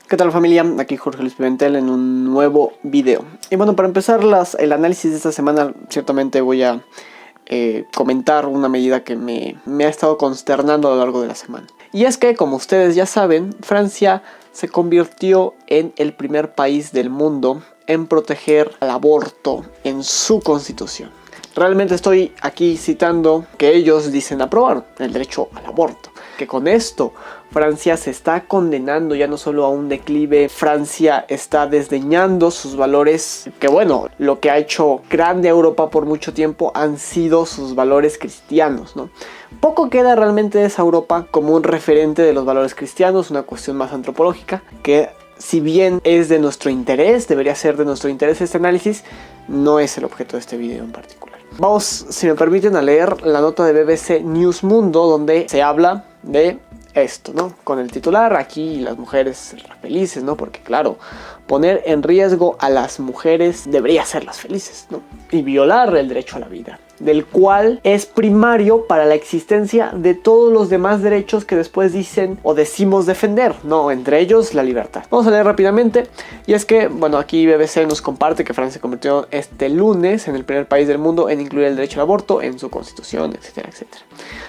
¿Qué tal, familia? Aquí Jorge Luis Pimentel en un nuevo video. Y bueno, para empezar el análisis de esta semana, ciertamente voy a comentar una medida que me ha estado consternando a lo largo de la semana. Y es que, como ustedes ya saben, Francia se convirtió en el primer país del mundo en proteger al aborto en su constitución. Realmente estoy aquí citando que ellos dicen aprobar el derecho al aborto. Que con esto Francia se está condenando ya no solo a un declive, Francia está desdeñando sus valores, que bueno, lo que ha hecho grande a Europa por mucho tiempo han sido sus valores cristianos, ¿no? Poco queda realmente de esa Europa como un referente de los valores cristianos, una cuestión más antropológica, que si bien es de nuestro interés, debería ser de nuestro interés este análisis, no es el objeto de este video en particular. Vamos, si me permiten, a leer la nota de BBC News Mundo, donde se habla de esto, ¿no? Con el titular, aquí las mujeres felices, ¿no? Porque claro, poner en riesgo a las mujeres debería hacerlas felices, ¿no? Y violar el derecho a la vida, del cual es primario para la existencia de todos los demás derechos que después dicen o decimos defender, ¿no? Entre ellos la libertad. Vamos a leer rápidamente, y es que, bueno, aquí BBC nos comparte que Francia se convirtió este lunes en el primer país del mundo en incluir el derecho al aborto en su constitución, etcétera, etcétera.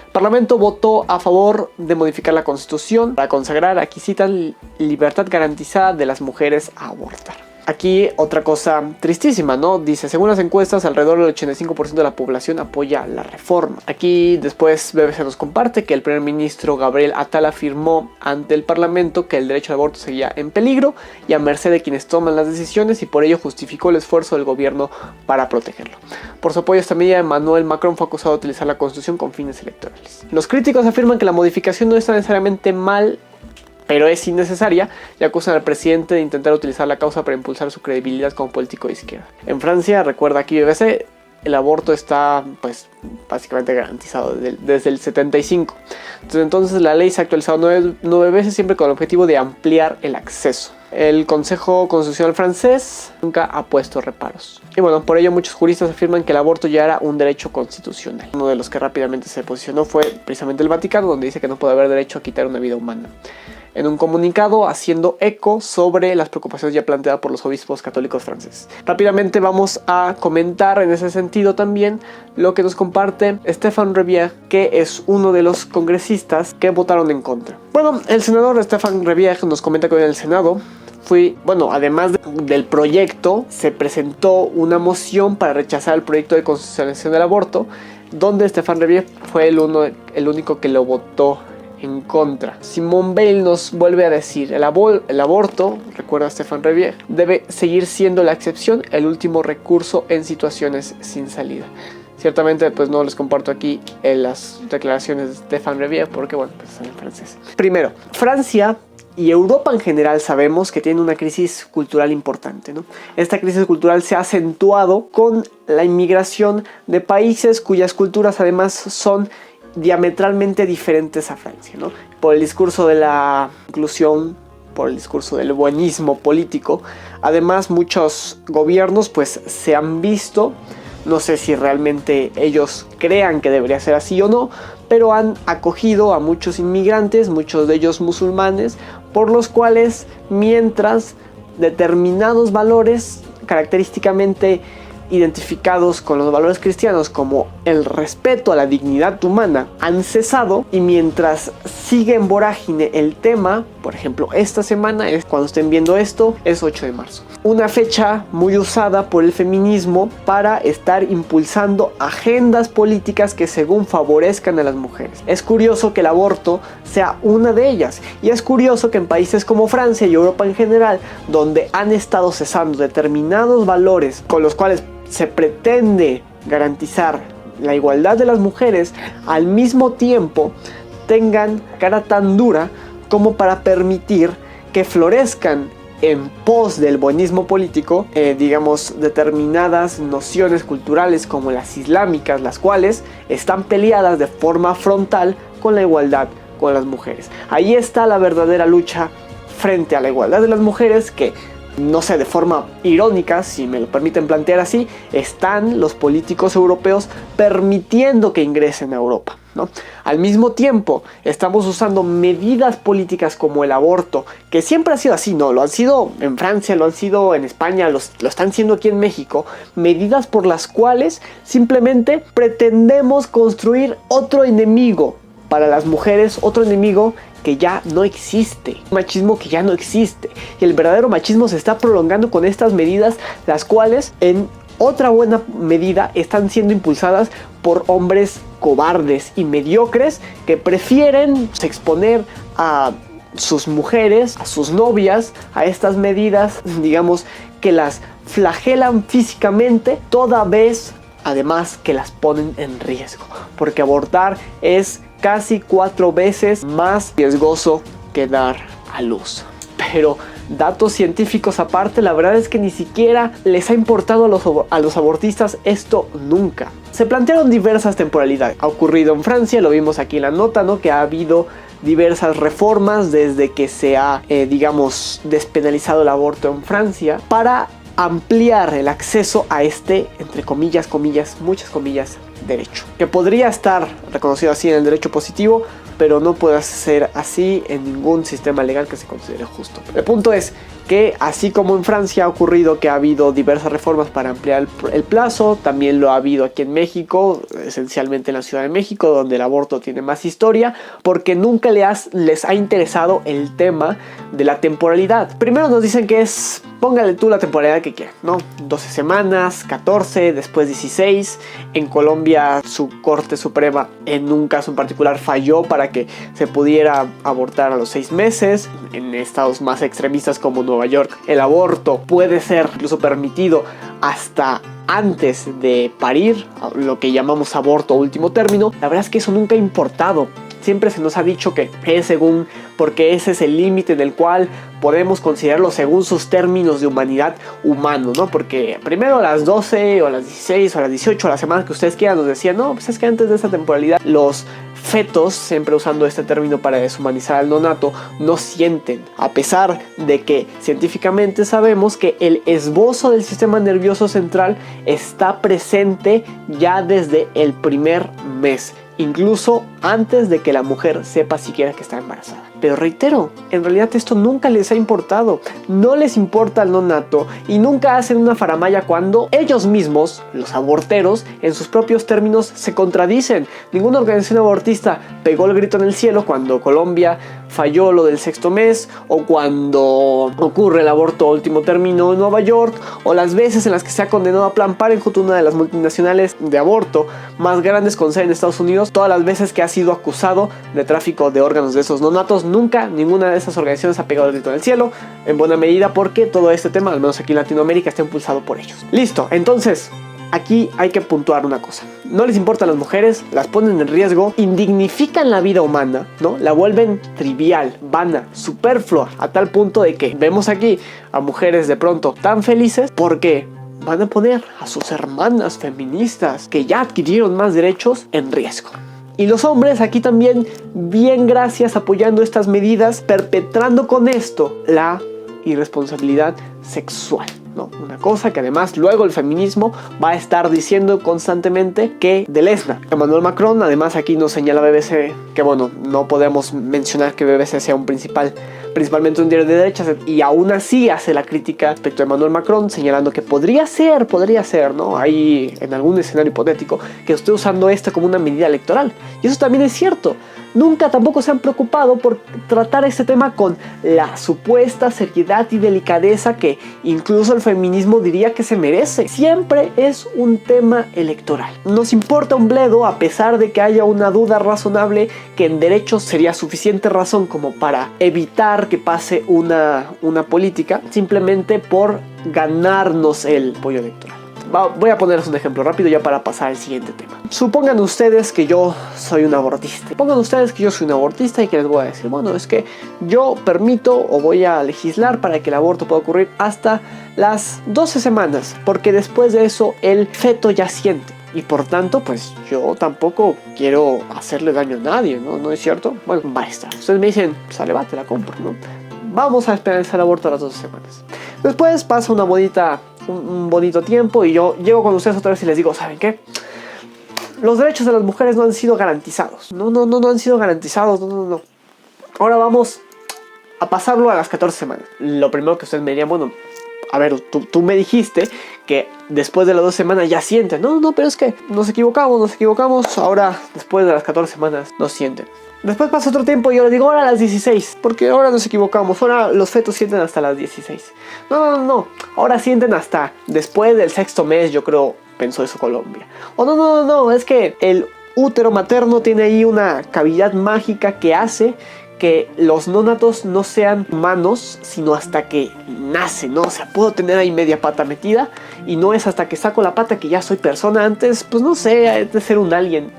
El Parlamento votó a favor de modificar la Constitución para consagrar, aquí citan, libertad garantizada de las mujeres a abortar. Aquí otra cosa tristísima, ¿no? Dice, según las encuestas, alrededor del 85% de la población apoya la reforma. Aquí después BBC nos comparte que el primer ministro Gabriel Attal afirmó ante el Parlamento que el derecho al aborto seguía en peligro y a merced de quienes toman las decisiones, y por ello justificó el esfuerzo del gobierno para protegerlo. Por su apoyo a esta medida, Emmanuel Macron fue acusado de utilizar la Constitución con fines electorales. Los críticos afirman que la modificación no está necesariamente mal, pero es innecesaria, y acusan al presidente de intentar utilizar la causa para impulsar su credibilidad como político de izquierda. En Francia, recuerda aquí BBC, el aborto está pues básicamente garantizado desde el 75. Entonces la ley se ha actualizado 9 veces, siempre con el objetivo de ampliar el acceso. El Consejo Constitucional francés nunca ha puesto reparos. Y bueno, por ello muchos juristas afirman que el aborto ya era un derecho constitucional. Uno de los que rápidamente se posicionó fue precisamente el Vaticano, donde dice que no puede haber derecho a quitar una vida humana, en un comunicado haciendo eco sobre las preocupaciones ya planteadas por los obispos católicos franceses. Rápidamente vamos a comentar en ese sentido también lo que nos comparte Stéphane Rivière, que es uno de los congresistas que votaron en contra. Bueno, el senador Stéphane Rivière nos comenta que en el Senado además del proyecto, se presentó una moción para rechazar el proyecto de constitucionalización del aborto, donde Stéphane Rivière fue el único que lo votó en contra. Simone Veil nos vuelve a decir, el aborto, recuerda Stéphane Rivière, debe seguir siendo la excepción, el último recurso en situaciones sin salida. Ciertamente pues no les comparto aquí las declaraciones de Stéphane Rivière porque bueno, pues son en francés. Primero, Francia y Europa en general sabemos que tiene una crisis cultural importante, ¿no? Esta crisis cultural se ha acentuado con la inmigración de países cuyas culturas además son diametralmente diferentes a Francia, ¿no? Por el discurso de la inclusión, por el discurso del buenismo político. Además, muchos gobiernos pues se han visto, no sé si realmente ellos crean que debería ser así o no, pero han acogido a muchos inmigrantes, muchos de ellos musulmanes, por los cuales mientras determinados valores característicamente identificados con los valores cristianos como el respeto a la dignidad humana han cesado, y mientras sigue en vorágine el tema, por ejemplo esta semana, cuando estén viendo esto, es 8 de marzo, una fecha muy usada por el feminismo para estar impulsando agendas políticas que según favorezcan a las mujeres. Es curioso que el aborto sea una de ellas, y es curioso que en países como Francia y Europa en general, donde han estado cesando determinados valores con los cuales se pretende garantizar la igualdad de las mujeres, al mismo tiempo tengan cara tan dura como para permitir que florezcan en pos del buenismo político, determinadas nociones culturales como las islámicas, las cuales están peleadas de forma frontal con la igualdad con las mujeres. Ahí está la verdadera lucha frente a la igualdad de las mujeres, que no sé, de forma irónica, si me lo permiten plantear así, están los políticos europeos permitiendo que ingresen a Europa. ¿no? Al mismo tiempo, estamos usando medidas políticas como el aborto, que siempre ha sido así, ¿no? Lo han sido en Francia, lo han sido en España, lo están siendo aquí en México. Medidas por las cuales simplemente pretendemos construir otro enemigo para las mujeres, otro enemigo que ya no existe, un machismo que ya no existe. Y el verdadero machismo se está prolongando con estas medidas, las cuales en otra buena medida están siendo impulsadas por hombres cobardes y mediocres que prefieren exponer a sus mujeres, a sus novias, a estas medidas, digamos, que las flagelan físicamente, toda vez además que las ponen en riesgo, porque abortar es casi 4 veces más riesgoso que dar a luz. Pero datos científicos aparte, la verdad es que ni siquiera les ha importado a los abortistas esto nunca. Se plantearon diversas temporalidades. Ha ocurrido en Francia, lo vimos aquí en la nota, ¿no? Que ha habido diversas reformas desde que se ha, digamos, despenalizado el aborto en Francia para ampliar el acceso a este, entre comillas, muchas comillas, derecho. Que podría estar reconocido así en el derecho positivo, pero no puede ser así en ningún sistema legal que se considere justo. El punto es que así como en Francia ha ocurrido que ha habido diversas reformas para ampliar el plazo, también lo ha habido aquí en México, esencialmente en la Ciudad de México, donde el aborto tiene más historia, porque nunca les ha interesado el tema de la temporalidad. Primero nos dicen que es, póngale tú la temporalidad que quieras, ¿no? 12 semanas, 14, después 16. En Colombia su Corte Suprema en un caso en particular falló para que se pudiera abortar a los 6 meses. En estados más extremistas como Nueva York, el aborto puede ser incluso permitido hasta antes de parir, lo que llamamos aborto último término. La verdad es que eso nunca ha importado. Siempre se nos ha dicho que es según, porque ese es el límite en el cual podemos considerarlo según sus términos de humanidad humano, ¿no? Porque primero a las 12 o a las 16 o a las 18 a las semanas que ustedes quieran nos decían, no, pues es que antes de esta temporalidad los fetos, siempre usando este término para deshumanizar al neonato, no sienten, a pesar de que científicamente sabemos que el esbozo del sistema nervioso central está presente ya desde el primer mes, incluso antes de que la mujer sepa siquiera que está embarazada. Pero reitero, en realidad esto nunca les ha importado, no les importa el neonato y nunca hacen una faramalla cuando ellos mismos, los aborteros, en sus propios términos se contradicen. Ninguna organización abortista pegó el grito en el cielo cuando Colombia falló lo del 6º mes, o cuando ocurre el aborto último término en Nueva York, o las veces en las que se ha condenado a Planned Parenthood, una de las multinacionales de aborto más grandes con sede en Estados Unidos, todas las veces que ha sido acusado de tráfico de órganos de esos neonatos. Nunca ninguna de esas organizaciones ha pegado el grito en el cielo, en buena medida porque todo este tema, al menos aquí en Latinoamérica, está impulsado por ellos. Listo, entonces aquí hay que puntuar una cosa. No les importan las mujeres, las ponen en riesgo, indignifican la vida humana, ¿no? La vuelven trivial, vana, superflua, a tal punto de que vemos aquí a mujeres de pronto tan felices porque van a poner a sus hermanas feministas que ya adquirieron más derechos en riesgo. Y los hombres aquí también, bien gracias, apoyando estas medidas, perpetrando con esto la irresponsabilidad sexual, ¿no? Una cosa que además luego el feminismo va a estar diciendo constantemente que delezna. Emmanuel Macron, además aquí nos señala BBC que bueno, no podemos mencionar que BBC sea principalmente un diario de derechas, y aún así hace la crítica respecto a Emmanuel Macron, señalando que podría ser, ¿no? Ahí en algún escenario hipotético, que esté usando esto como una medida electoral. Y eso también es cierto. Nunca tampoco se han preocupado por tratar este tema con la supuesta seriedad y delicadeza que incluso el feminismo diría que se merece. Siempre es un tema electoral. Nos importa un bledo, a pesar de que haya una duda razonable que en derecho sería suficiente razón como para evitar que pase una política, simplemente por ganarnos el apoyo electoral. Voy a ponerles un ejemplo rápido ya para pasar al siguiente tema. Supongan ustedes que yo soy un abortista. Y que les voy a decir, bueno, es que yo permito o voy a legislar para que el aborto pueda ocurrir hasta las 12 semanas, porque después de eso el feto ya siente. Y por tanto, pues yo tampoco quiero hacerle daño a nadie, ¿no? ¿No es cierto? Bueno, va a estar. Ustedes me dicen, sale, va, te la compro, ¿no? Vamos a esperar el aborto a las 12 semanas. Después pasa un bonito tiempo y yo llego con ustedes otra vez y les digo, ¿saben qué? los derechos de las mujeres no han sido garantizados. No han sido garantizados, no. Ahora vamos a pasarlo a las 14 semanas. Lo primero que ustedes me dirían, bueno, a ver, tú me dijiste que después de las 2 semanas ya sienten. No, pero es que nos equivocamos. Ahora, después de las 14 semanas, no sienten. Después pasa otro tiempo y yo les digo, ahora a las 16. Porque ahora nos equivocamos. Ahora los fetos sienten hasta las 16. No. Ahora sienten hasta después del 6º mes, yo creo, pensó eso Colombia. O no. Es que el útero materno tiene ahí una cavidad mágica que hace que los nonatos no sean humanos, sino hasta que nacen, ¿no? O sea, puedo tener ahí media pata metida y no es hasta que saco la pata que ya soy persona. Antes, pues no sé, es de ser un alien.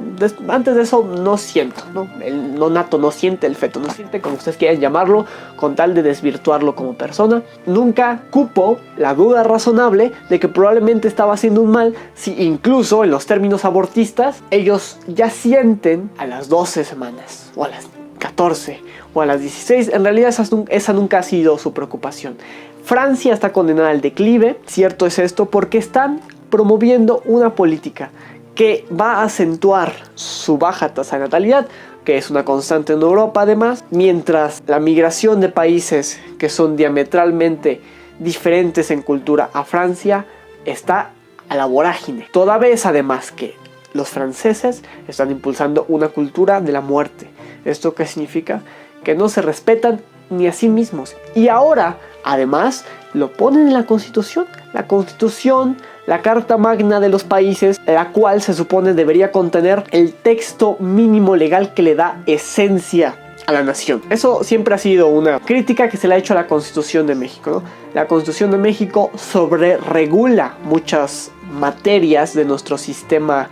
Antes de eso no siento, ¿no? El nonato no siente, el feto no siente, como ustedes quieran llamarlo, con tal de desvirtuarlo como persona. Nunca cupo la duda razonable de que probablemente estaba haciendo un mal, si incluso en los términos abortistas, ellos ya sienten a las 12 semanas o a las 14 o a las 16. En realidad esa nunca ha sido su preocupación. Francia está condenada al declive, cierto es esto, porque están promoviendo una política que va a acentuar su baja tasa de natalidad, que es una constante en Europa además, mientras la migración de países que son diametralmente diferentes en cultura a Francia está a la vorágine. Toda vez además que los franceses están impulsando una cultura de la muerte. ¿Esto qué significa? Que no se respetan ni a sí mismos. Y ahora, además, lo ponen en la Constitución. La Constitución, la Carta Magna de los países, la cual se supone debería contener el texto mínimo legal que le da esencia a la nación. Eso siempre ha sido una crítica que se le ha hecho a la Constitución de México, ¿no? La Constitución de México sobreregula muchas materias de nuestro sistema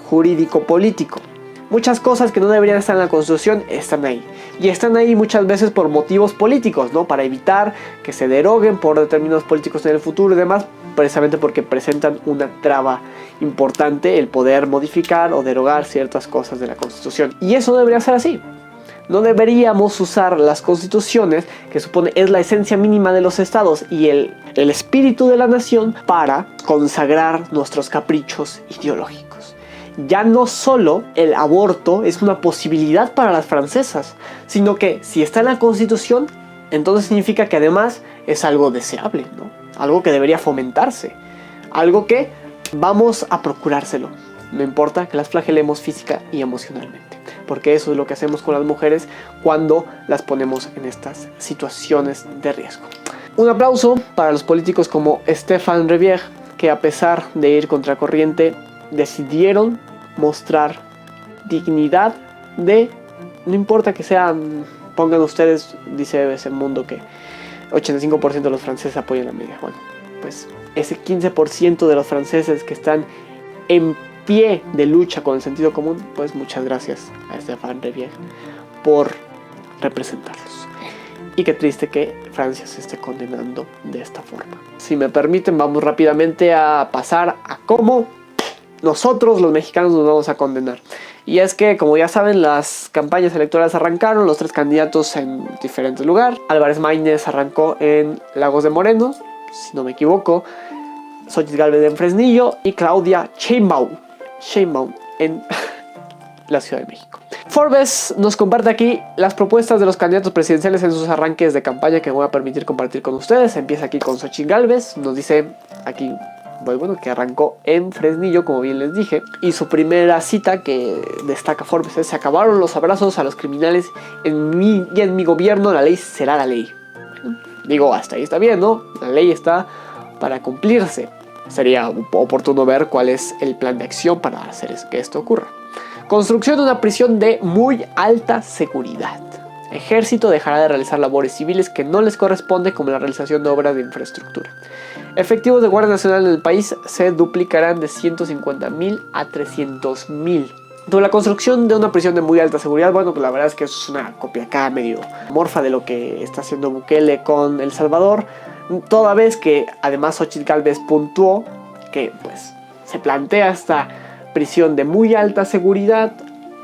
jurídico-político. Muchas cosas que no deberían estar en la Constitución están ahí. Y están ahí muchas veces por motivos políticos, ¿no? Para evitar que se deroguen por determinados políticos en el futuro y demás, precisamente porque presentan una traba importante el poder modificar o derogar ciertas cosas de la Constitución. Y eso no debería ser así. No deberíamos usar las constituciones, que supone es la esencia mínima de los estados y el espíritu de la nación, para consagrar nuestros caprichos ideológicos. Ya no solo el aborto es una posibilidad para las francesas, sino que si está en la Constitución, entonces significa que además es algo deseable, ¿no? Algo que debería fomentarse, algo que vamos a procurárselo. No importa que las flagelemos física y emocionalmente, porque eso es lo que hacemos con las mujeres cuando las ponemos en estas situaciones de riesgo. Un aplauso para los políticos como Stéphane Rivière, que a pesar de ir contracorriente, decidieron mostrar dignidad de, no importa que sean, pongan ustedes, dice ese mundo que 85% de los franceses apoyan la medida. Bueno, pues ese 15% de los franceses que están en pie de lucha con el sentido común, pues muchas gracias a Stéphane Rivière por representarlos. Y qué triste que Francia se esté condenando de esta forma. Si me permiten, vamos rápidamente a pasar a cómo nosotros los mexicanos nos vamos a condenar. Y es que, como ya saben, las campañas electorales arrancaron, los 3 candidatos en diferentes lugares. Álvarez Maínez arrancó en Lagos de Moreno, si no me equivoco, Xóchitl Gálvez en Fresnillo y Claudia Sheinbaum en la Ciudad de México. Forbes nos comparte aquí las propuestas de los candidatos presidenciales en sus arranques de campaña, que me voy a permitir compartir con ustedes. Empieza aquí con Xóchitl Gálvez, nos dice aquí, bueno, que arrancó en Fresnillo, como bien les dije, y su primera cita que destaca Forbes es: se acabaron los abrazos a los criminales y en mi gobierno la ley será la ley. Bueno, digo, hasta ahí está bien, ¿no? La ley está para cumplirse. Sería oportuno ver cuál es el plan de acción para hacer que esto ocurra. Construcción de una prisión de muy alta seguridad. Ejército dejará de realizar labores civiles que no les corresponde, como la realización de obras de infraestructura. Efectivos de Guardia Nacional en el país se duplicarán de 150,000 a 300,000. Sobre la construcción de una prisión de muy alta seguridad, bueno, pues la verdad es que eso es una copia acá medio morfa de lo que está haciendo Bukele con El Salvador, toda vez que además Xóchitl Gálvez puntuó que pues se plantea esta prisión de muy alta seguridad,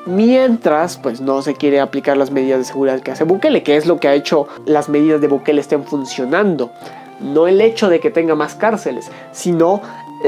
mientras pues no se quiere aplicar las medidas de seguridad que hace Bukele, que es lo que ha hecho las medidas de Bukele estén funcionando. No el hecho de que tenga más cárceles, sino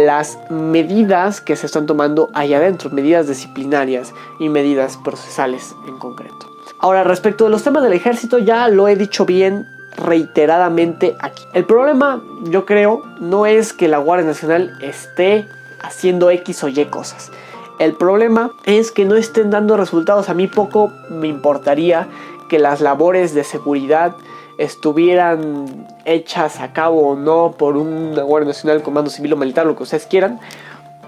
las medidas que se están tomando ahí adentro, medidas disciplinarias y medidas procesales en concreto. Ahora, respecto de los temas del ejército, ya lo he dicho bien reiteradamente aquí. El problema, yo creo, no es que la Guardia Nacional esté haciendo X o Y cosas. El problema es que no estén dando resultados. A mí poco me importaría que las labores de seguridad estuvieran hechas a cabo o no por una Guardia Nacional, comando civil o militar, lo que ustedes quieran.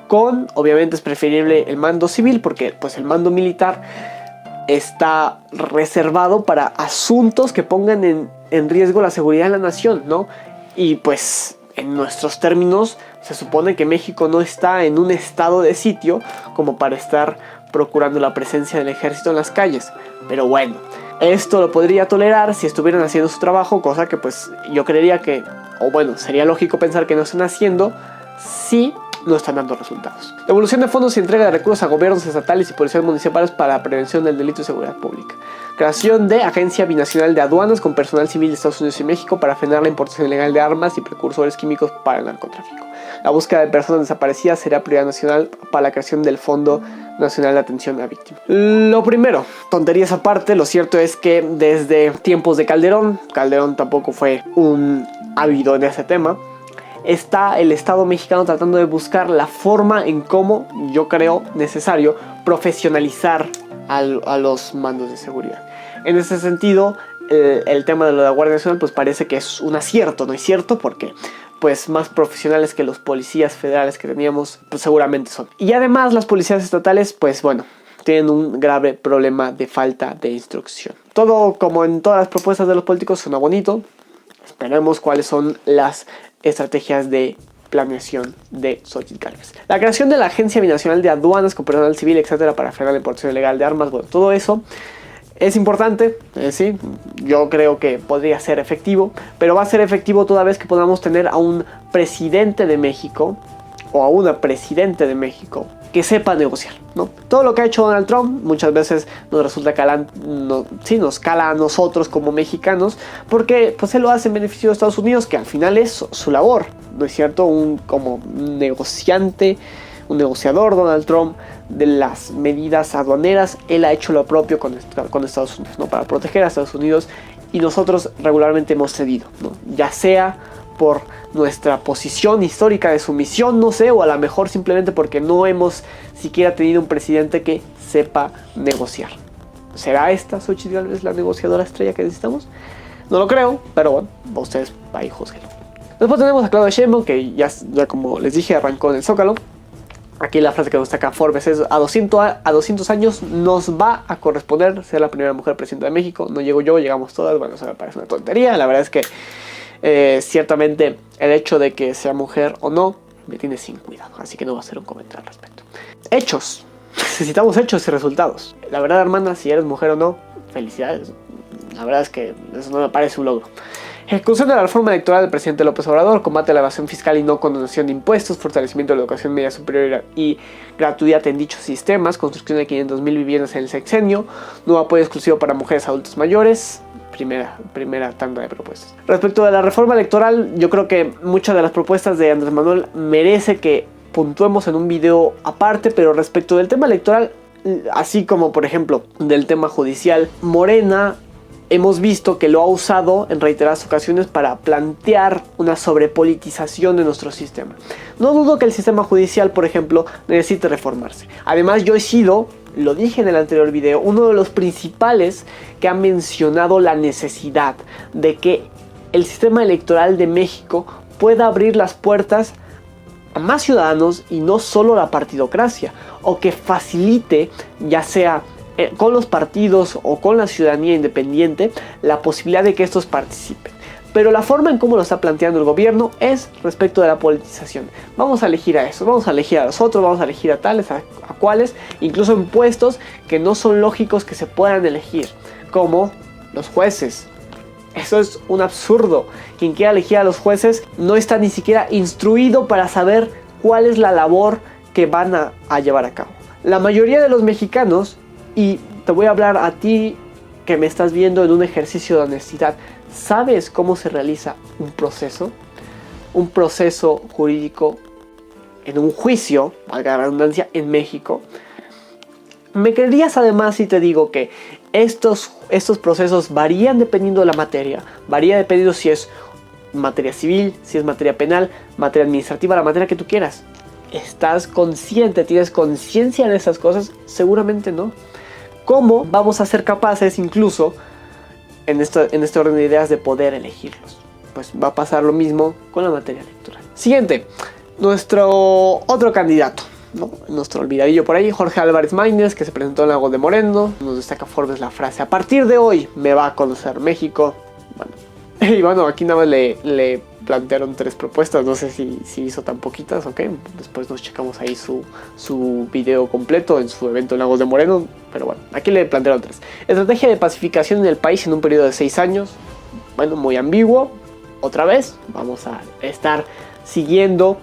Obviamente es preferible el mando civil, porque pues el mando militar está reservado para asuntos que pongan en riesgo la seguridad de la nación, ¿no? Y pues en nuestros términos se supone que México no está en un estado de sitio como para estar procurando la presencia del ejército en las calles. Pero bueno, esto lo podría tolerar si estuvieran haciendo su trabajo, cosa que pues yo creería que, o bueno, sería lógico pensar que no están haciendo si no están dando resultados. Devolución de fondos y entrega de recursos a gobiernos estatales y policías municipales para la prevención del delito y seguridad pública. Creación de Agencia Binacional de Aduanas con personal civil de Estados Unidos y México para frenar la importación ilegal de armas y precursores químicos para el narcotráfico. La búsqueda de personas desaparecidas será prioridad nacional para la creación del Fondo Nacional de Atención a Víctimas. Lo primero, tonterías aparte, lo cierto es que desde tiempos de Calderón tampoco fue un ávido en ese tema, está el Estado mexicano tratando de buscar la forma en cómo, yo creo necesario, profesionalizar a los mandos de seguridad. En ese sentido, el tema de la Guardia Nacional pues parece que es un acierto, ¿no es cierto? Porque pues más profesionales que los policías federales que teníamos pues seguramente son. Y además las policías estatales pues bueno, tienen un grave problema de falta de instrucción. Todo como en todas las propuestas de los políticos suena bonito. Esperemos cuáles son las estrategias de planeación de Xochitl Gálvez. La creación de la Agencia Binacional de Aduanas con personal civil, etcétera, para frenar la importación ilegal de armas. Bueno, todo eso es importante, sí, yo creo que podría ser efectivo, pero va a ser efectivo toda vez que podamos tener a un presidente de México o a una presidente de México que sepa negociar, ¿no? Todo lo que ha hecho Donald Trump muchas veces nos resulta nos cala a nosotros como mexicanos, porque pues él lo hace en beneficio de Estados Unidos, que al final es su labor, ¿no es cierto? Como negociante, un negociador, Donald Trump, de las medidas aduaneras, él ha hecho lo propio con Estados Unidos, ¿no? Para proteger a Estados Unidos, y nosotros regularmente hemos cedido, ¿no? Ya sea por nuestra posición histórica de sumisión, no sé, o a lo mejor simplemente porque no hemos siquiera tenido un presidente que sepa negociar. ¿Será esta Xochitl Gálvez la negociadora estrella que necesitamos? No lo creo, pero bueno, ustedes ahí juzguenlo. Después tenemos a Claudia Sheinbaum, que ya como les dije arrancó en el Zócalo. Aquí la frase que destaca Forbes es: a 200 años nos va a corresponder ser la primera mujer presidenta de México. No llego yo, llegamos todas. Bueno, eso me parece una tontería. La verdad es que ciertamente el hecho de que sea mujer o no me tiene sin cuidado, así que no voy a hacer un comentario al respecto. Hechos. Necesitamos hechos y resultados. La verdad, hermana, si eres mujer o no, felicidades. La verdad es que eso no me parece un logro. Ejecución de la reforma electoral del presidente López Obrador, combate a la evasión fiscal y no condonación de impuestos, fortalecimiento de la educación media superior y gratuidad en dichos sistemas, construcción de 500,000 viviendas en el sexenio, nuevo apoyo exclusivo para mujeres adultos mayores. Primera tanda de propuestas. Respecto de la reforma electoral, yo creo que muchas de las propuestas de Andrés Manuel merece que puntuemos en un video aparte, pero respecto del tema electoral, así como por ejemplo del tema judicial, Morena hemos visto que lo ha usado en reiteradas ocasiones para plantear una sobrepolitización de nuestro sistema. No dudo que el sistema judicial, por ejemplo, necesite reformarse. Además, yo he sido, lo dije en el anterior video, uno de los principales que ha mencionado la necesidad de que el sistema electoral de México pueda abrir las puertas a más ciudadanos y no solo la partidocracia, o que facilite, ya sea con los partidos o con la ciudadanía independiente, la posibilidad de que estos participen. Pero la forma en cómo lo está planteando el gobierno es respecto de la politización. Vamos a elegir a eso, vamos a elegir a los otros, vamos a elegir a tales, a cuales, incluso en puestos que no son lógicos que se puedan elegir, como los jueces. Eso es un absurdo. Quien quiera elegir a los jueces no está ni siquiera instruido para saber cuál es la labor que van a llevar a cabo. La mayoría de los mexicanos, y te voy a hablar a ti que me estás viendo en un ejercicio de honestidad, ¿sabes cómo se realiza un proceso? Un proceso jurídico en un juicio, valga la redundancia, en México. Me creerías además si te digo que estos procesos varían dependiendo de la materia, varía dependiendo si es materia civil, si es materia penal, materia administrativa, la materia que tú quieras. ¿Estás consciente? ¿Tienes conciencia de esas cosas? Seguramente no. ¿Cómo vamos a ser capaces incluso en este orden de ideas de poder elegirlos? Pues va a pasar lo mismo con la materia electoral. Siguiente, nuestro otro candidato, ¿no? Nuestro olvidadillo por ahí, Jorge Álvarez Maínez, que se presentó en Lagos de Moreno. Nos destaca Forbes la frase: a partir de hoy me va a conocer México. Y bueno, aquí nada más le plantearon 3 propuestas. No sé si hizo tan poquitas, ok. Después nos checamos ahí su video completo en su evento en Lagos de Moreno. Pero bueno, aquí le plantearon 3. Estrategia de pacificación en el país en un periodo de 6 años. Bueno, muy ambiguo. Otra vez, vamos a estar siguiendo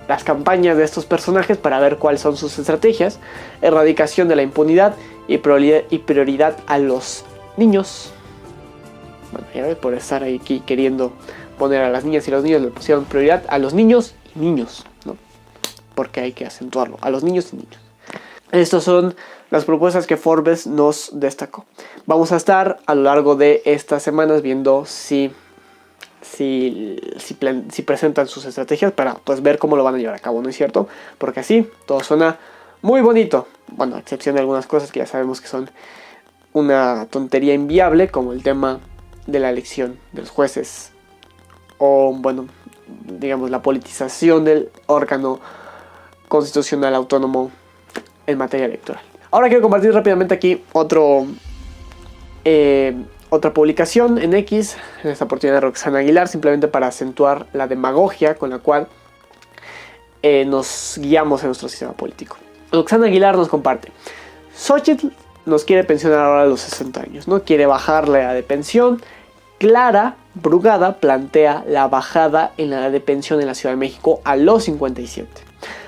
las campañas de estos personajes para ver cuáles son sus estrategias. Erradicación de la impunidad y prioridad a los niños. Bueno, ya ves, por estar aquí queriendo poner a las niñas y los niños, le pusieron prioridad a los niños y niños, ¿no? Porque hay que acentuarlo, a los niños y niños. Estas son las propuestas que Forbes nos destacó. Vamos a estar a lo largo de estas semanas viendo si presentan sus estrategias para pues ver cómo lo van a llevar a cabo, ¿no es cierto? Porque así todo suena muy bonito. Bueno, a excepción de algunas cosas que ya sabemos que son una tontería inviable, como el tema de la elección de los jueces, o bueno, digamos la politización del órgano constitucional autónomo en materia electoral. Ahora quiero compartir rápidamente aquí otra publicación en X, en esta oportunidad de Roxana Aguilar, simplemente para acentuar la demagogia con la cual nos guiamos en nuestro sistema político. Roxana Aguilar nos comparte: Xochitl nos quiere pensionar ahora a los 60 años, ¿no? Quiere bajar la edad de pensión. Clara Brugada plantea la bajada en la edad de pensión en la Ciudad de México a los 57.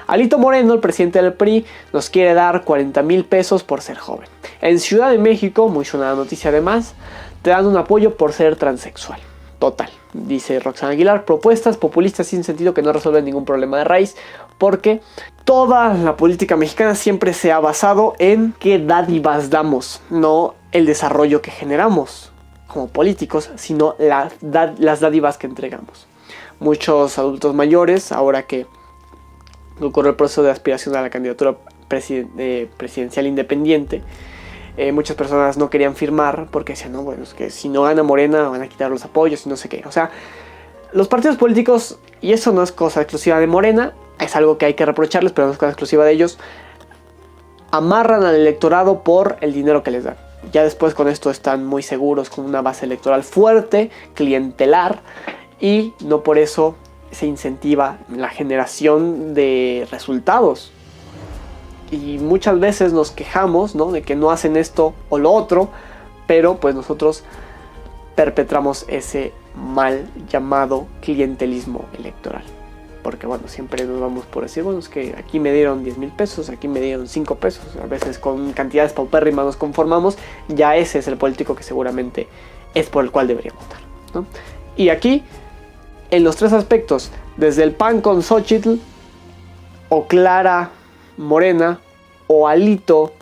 Alito Moreno, el presidente del PRI, nos quiere dar 40,000 pesos por ser joven. En Ciudad de México, muy sonada noticia además, te dan un apoyo por ser transexual. Total, dice Roxana Aguilar, propuestas populistas sin sentido que no resuelven ningún problema de raíz, porque toda la política mexicana siempre se ha basado en qué dádivas damos, no el desarrollo que generamos como políticos, sino las dádivas que entregamos. Muchos adultos mayores, ahora que ocurrió el proceso de aspiración a la candidatura presidencial independiente, muchas personas no querían firmar porque decían, no, bueno, es que si no gana Morena van a quitar los apoyos y no sé qué. O sea, los partidos políticos, y eso no es cosa exclusiva de Morena, es algo que hay que reprocharles, pero no es cosa exclusiva de ellos, amarran al electorado por el dinero que les dan. Ya después con esto están muy seguros, con una base electoral fuerte, clientelar, y no por eso se incentiva la generación de resultados. Y muchas veces nos quejamos, ¿no?, de que no hacen esto o lo otro, pero pues nosotros perpetramos ese mal llamado clientelismo electoral. Porque bueno, siempre nos vamos por decir, bueno, es que aquí me dieron 10,000 pesos, aquí me dieron 5 pesos. A veces con cantidades paupérrimas nos conformamos. Ya ese es el político que seguramente es por el cual debería votar, ¿no? Y aquí, en los 3 aspectos, desde el PAN con Xochitl, o Clara Morena, o Alito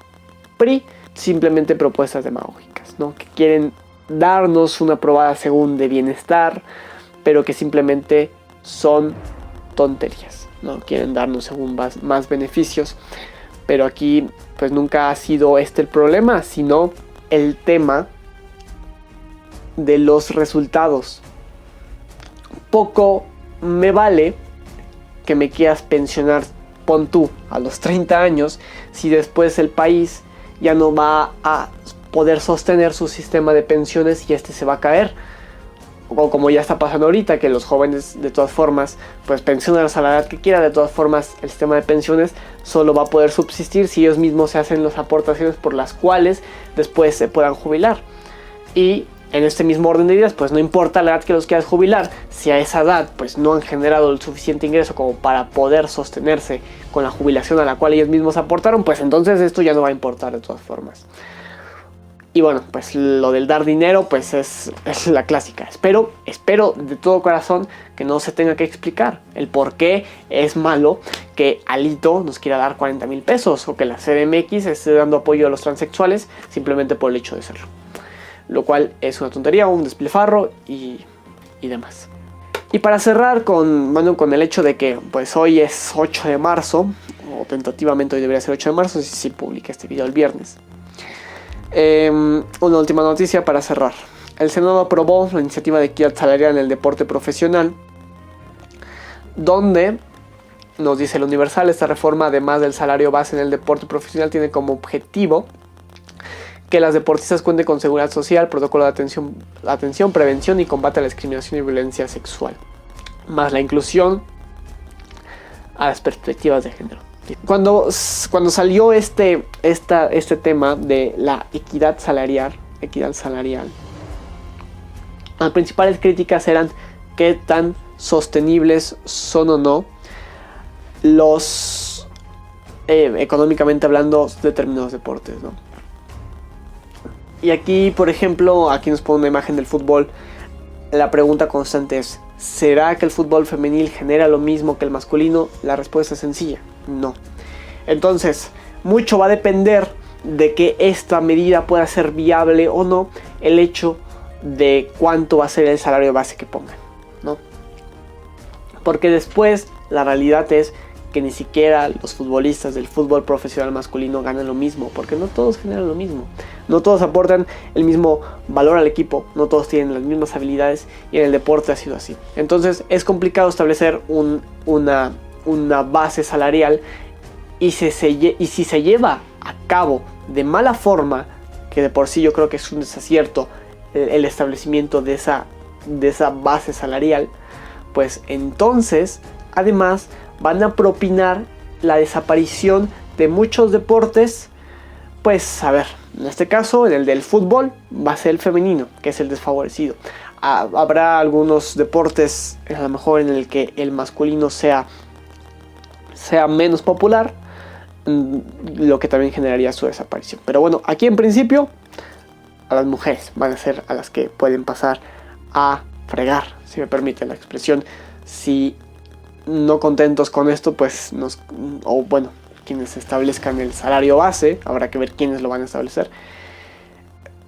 PRI, simplemente propuestas demagógicas, ¿no? Que quieren darnos una probada según de bienestar, pero que simplemente son tonterías, ¿no? Quieren darnos según más beneficios, pero aquí pues nunca ha sido este el problema, sino el tema de los resultados. Poco me vale que me quieras pensionar, pon tú, a los 30 años, si después el país ya no va a poder sostener su sistema de pensiones y este se va a caer. O como ya está pasando ahorita, que los jóvenes de todas formas pues pensionan a la edad que quieran. De todas formas el sistema de pensiones solo va a poder subsistir si ellos mismos se hacen las aportaciones por las cuales después se puedan jubilar. Y en este mismo orden de ideas, pues no importa la edad que los quieras jubilar, si a esa edad pues no han generado el suficiente ingreso como para poder sostenerse con la jubilación a la cual ellos mismos aportaron, pues entonces esto ya no va a importar de todas formas. Y bueno, pues lo del dar dinero pues es la clásica. Espero de todo corazón que no se tenga que explicar el por qué es malo que Alito nos quiera dar 40,000 pesos o que la CDMX esté dando apoyo a los transexuales simplemente por el hecho de serlo. Lo cual es una tontería, un despilfarro y demás. Y para cerrar con el hecho de que pues hoy es 8 de marzo, o tentativamente hoy debería ser 8 de marzo si se publica este video el viernes. Una última noticia para cerrar. El Senado aprobó la iniciativa de equidad salarial en el deporte profesional, donde nos dice el Universal, esta reforma además del salario base en el deporte profesional tiene como objetivo que las deportistas cuenten con seguridad social, protocolo de atención, prevención y combate a la discriminación y violencia sexual, más la inclusión a las perspectivas de género. Cuando salió este tema de la equidad salarial, las principales críticas eran qué tan sostenibles son o no los económicamente hablando determinados deportes, ¿no? Y aquí, por ejemplo, aquí nos pone una imagen del fútbol. La pregunta constante es, ¿será que el fútbol femenil genera lo mismo que el masculino? La respuesta es sencilla, no. Entonces, mucho va a depender de que esta medida pueda ser viable o no, el hecho de cuánto va a ser el salario base que pongan, ¿no? Porque después la realidad es que ni siquiera los futbolistas del fútbol profesional masculino ganan lo mismo, porque no todos generan lo mismo, no todos aportan el mismo valor al equipo, no todos tienen las mismas habilidades y en el deporte ha sido así. Entonces es complicado establecer una base salarial y si se lleva a cabo de mala forma, que de por sí yo creo que es un desacierto el establecimiento de esa base salarial, pues entonces además van a propinar la desaparición de muchos deportes. Pues a ver, en este caso, en el del fútbol va a ser el femenino, que es el desfavorecido. Habrá algunos deportes a lo mejor en el que el masculino sea menos popular, lo que también generaría su desaparición. Pero bueno, aquí en principio a las mujeres van a ser a las que pueden pasar a fregar, si me permite la expresión. Si no contentos con esto, pues quienes establezcan el salario base, habrá que ver quiénes lo van a establecer,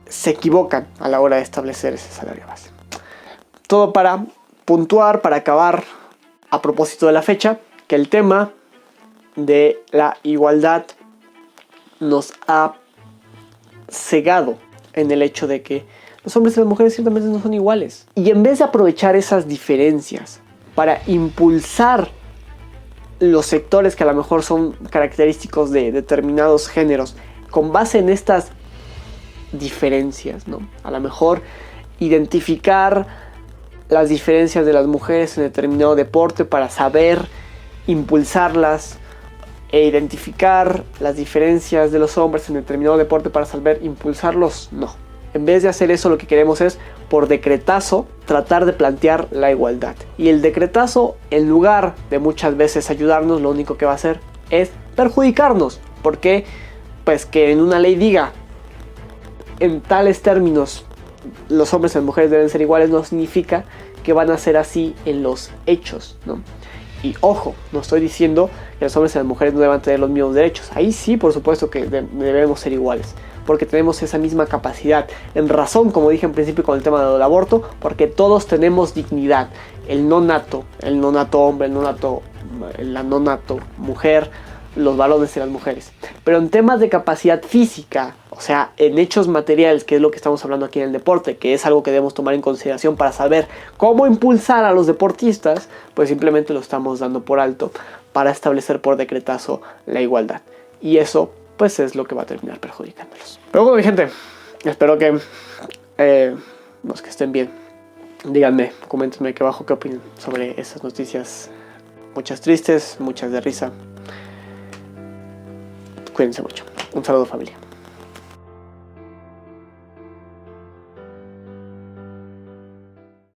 se equivocan a la hora de establecer ese salario base. Todo para puntuar, para acabar a propósito de la fecha, que el tema de la igualdad nos ha cegado en el hecho de que los hombres y las mujeres ciertamente no son iguales. Y en vez de aprovechar esas diferencias para impulsar los sectores que a lo mejor son característicos de determinados géneros, con base en estas diferencias, ¿no? A lo mejor identificar las diferencias de las mujeres en determinado deporte para saber impulsarlas, e identificar las diferencias de los hombres en determinado deporte para saber impulsarlos, no. En vez de hacer eso, lo que queremos es, por decretazo, tratar de plantear la igualdad. Y el decretazo, en lugar de muchas veces ayudarnos, lo único que va a hacer es perjudicarnos. Porque, pues que en una ley diga, en tales términos, los hombres y las mujeres deben ser iguales, no significa que van a ser así en los hechos, ¿no? Y ojo, no estoy diciendo que los hombres y las mujeres no deban tener los mismos derechos. Ahí sí, por supuesto que debemos ser iguales, porque tenemos esa misma capacidad. En razón, como dije en principio con el tema del aborto, porque todos tenemos dignidad. El no nato hombre, la no nato mujer, los varones y las mujeres. Pero en temas de capacidad física, o sea, en hechos materiales, que es lo que estamos hablando aquí en el deporte, que es algo que debemos tomar en consideración para saber cómo impulsar a los deportistas, pues simplemente lo estamos dando por alto para establecer por decretazo la igualdad. Y eso, pues es lo que va a terminar perjudicándolos. Pero bueno, mi gente, espero que los que estén bien, díganme, coméntenme aquí abajo qué opinan sobre esas noticias. Muchas tristes, muchas de risa. Cuídense mucho. Un saludo, familia.